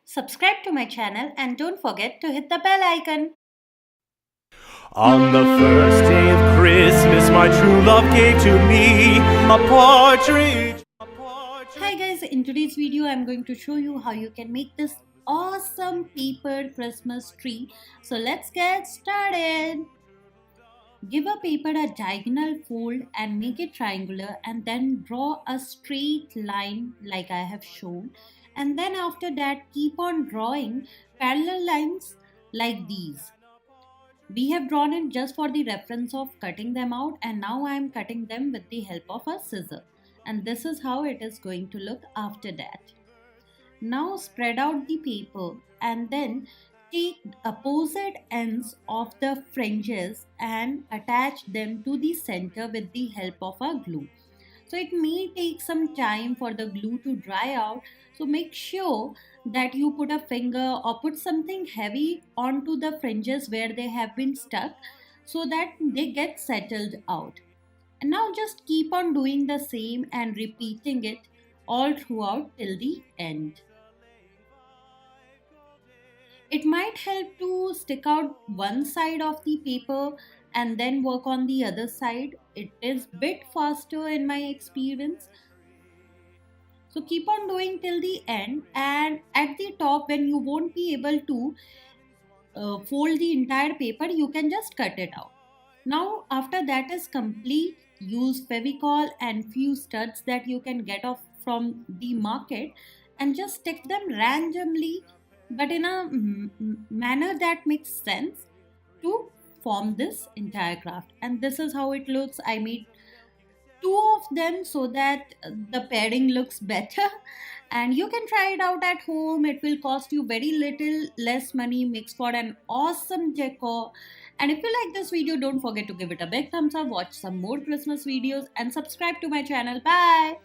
Subscribe to my channel and don't forget to hit the bell icon. On the first day of Christmas, my true love gave to me a partridge. Hi guys, in today's video I'm going to show you how you can make this awesome papered Christmas tree. So let's get started. Give a paper a diagonal fold and make it triangular, and then draw a straight line like I have shown, and then after that keep on drawing parallel lines like these. We have drawn it just for the reference of cutting them out, and now I am cutting them with the help of a scissor, and this is how it is going to look after that. Now spread out the paper and then take opposite ends of the fringes and attach them to the center with the help of a glue. So it may take some time for the glue to dry out. So make sure that you put a finger or put something heavy onto the fringes where they have been stuck so that they get settled out. And now just keep on doing the same and repeating it all throughout till the end. It might help to stick out one side of the paper and then work on the other side. It is bit faster in my experience. So keep on doing till the end, and at the top when you won't be able to fold the entire paper, you can just cut it out. Now after that is complete, use Fevicol and few studs that you can get off from the market and just stick them randomly but in a manner that makes sense to form this entire craft. And this is how it looks. I made two of them so that the pairing looks better, and you can try it out at home. It will cost you very little less money, makes for an awesome decor. And if you like this video, don't forget to give it a big thumbs up, watch some more Christmas videos and subscribe to my channel. Bye.